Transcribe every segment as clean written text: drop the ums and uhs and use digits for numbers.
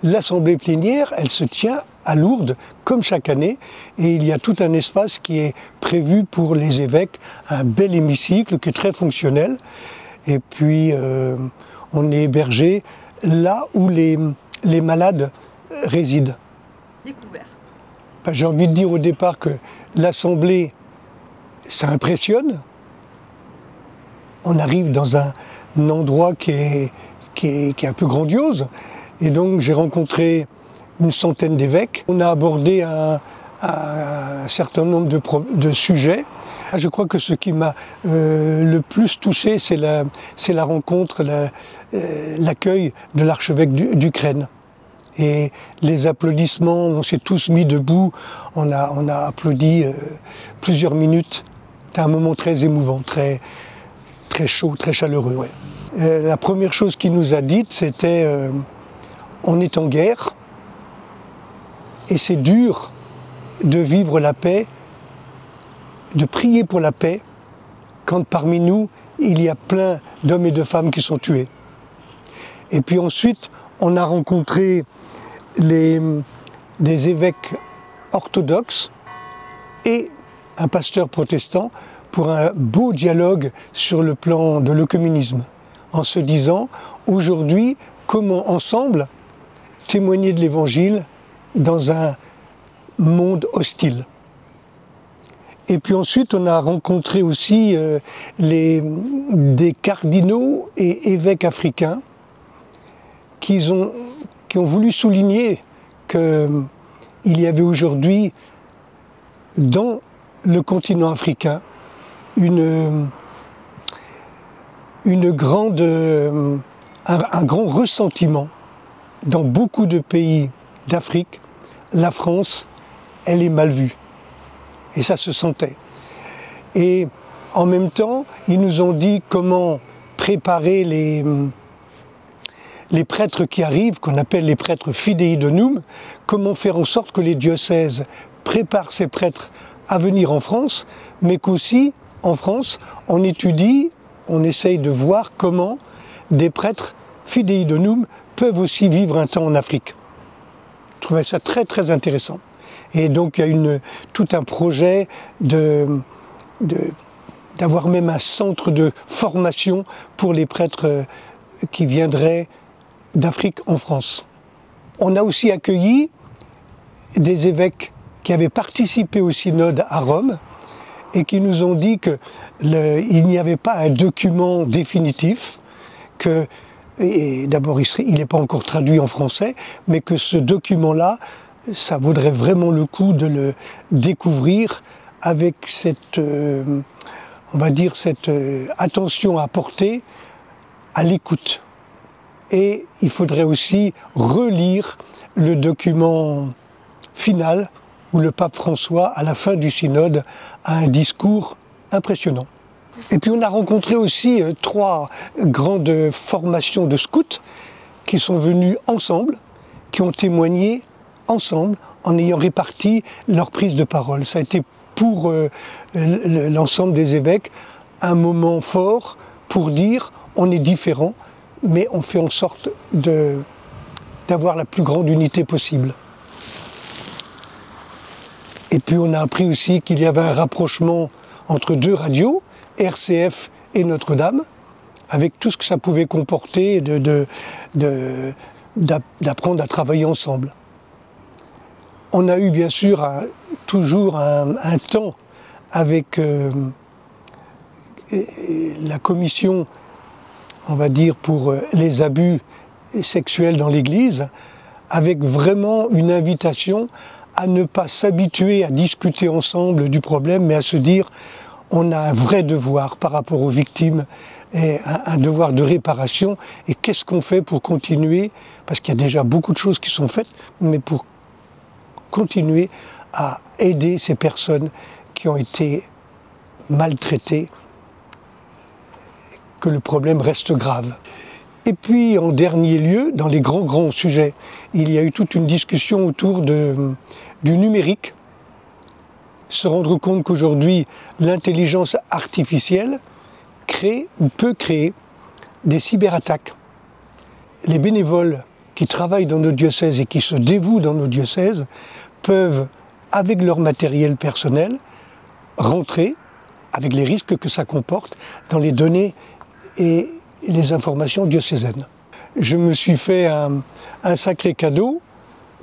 l'assemblée plénière, elle se tient à Lourdes, comme chaque année, et il y a tout un espace qui est prévu pour les évêques, un bel hémicycle qui est très fonctionnel, et puis on est hébergé là où les malades résident. Découvert. Ben, j'ai envie de dire au départ que l'assemblée, ça impressionne. On arrive dans un endroit qui est un peu grandiose, et donc j'ai rencontré une centaine d'évêques. On a abordé un certain nombre de sujets. Je crois que ce qui m'a le plus touché, c'est la rencontre, l'accueil de l'archevêque d'Ukraine. Et les applaudissements, on s'est tous mis debout, on a applaudi plusieurs minutes. C'était un moment très émouvant, très chaud, très chaleureux. Ouais. La première chose qu'il nous a dite, c'était on est en guerre et c'est dur de vivre la paix, de prier pour la paix, quand parmi nous, il y a plein d'hommes et de femmes qui sont tués. Et puis ensuite, on a rencontré des évêques orthodoxes et un pasteur protestant pour un beau dialogue sur le plan de l'œcuménisme, en se disant, aujourd'hui, comment ensemble témoigner de l'Évangile dans un monde hostile. Et puis ensuite, on a rencontré aussi des cardinaux et évêques africains qui ont voulu souligner qu'il y avait aujourd'hui dans le continent africain un grand ressentiment. Dans beaucoup de pays d'Afrique, la France, elle est mal vue. Et ça se sentait. Et en même temps, ils nous ont dit comment préparer les prêtres qui arrivent, qu'on appelle les prêtres fidei donum, comment faire en sorte que les diocèses préparent ces prêtres à venir en France, mais qu'aussi, en France, on étudie, on essaye de voir comment des prêtres fidei donum peuvent aussi vivre un temps en Afrique. Je trouvais ça très très intéressant. Et donc il y a tout un projet d'avoir même un centre de formation pour les prêtres qui viendraient d'Afrique en France. On a aussi accueilli des évêques qui avaient participé au synode à Rome et qui nous ont dit qu'il n'y avait pas un document définitif, que d'abord il n'est pas encore traduit en français, mais que ce document-là, ça vaudrait vraiment le coup de le découvrir avec cette, on va dire, cette attention à porter à l'écoute. Et il faudrait aussi relire le document final où le pape François, à la fin du synode, a un discours impressionnant. Et puis on a rencontré aussi 3 grandes formations de scouts qui sont venus ensemble, qui ont témoigné ensemble en ayant réparti leur prise de parole. Ça a été pour l'ensemble des évêques un moment fort pour dire on est différents, mais on fait en sorte d'avoir la plus grande unité possible. Et puis on a appris aussi qu'il y avait un rapprochement entre 2 radios, RCF et Notre-Dame, avec tout ce que ça pouvait comporter d'apprendre à travailler ensemble. On a eu bien sûr toujours un temps avec la commission, on va dire, pour les abus sexuels dans l'Église, avec vraiment une invitation à ne pas s'habituer à discuter ensemble du problème, mais à se dire on a un vrai devoir par rapport aux victimes, et un devoir de réparation, et qu'est-ce qu'on fait pour continuer, parce qu'il y a déjà beaucoup de choses qui sont faites, mais pour continuer à aider ces personnes qui ont été maltraitées, que le problème reste grave. Et puis, en dernier lieu, dans les grands sujets, il y a eu toute une discussion autour du numérique. Se rendre compte qu'aujourd'hui, l'intelligence artificielle crée ou peut créer des cyberattaques. Les bénévoles qui travaillent dans nos diocèses et qui se dévouent dans nos diocèses peuvent, avec leur matériel personnel, rentrer, avec les risques que ça comporte, dans les données et les informations diocésaines. Je me suis fait un sacré cadeau,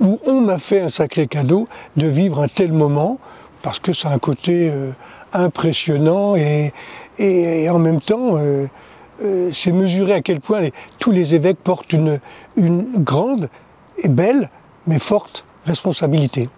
ou on m'a fait un sacré cadeau de vivre un tel moment, parce que ça a un côté impressionnant et en même temps, c'est mesurer à quel point tous les évêques portent une grande et belle, mais forte responsabilité.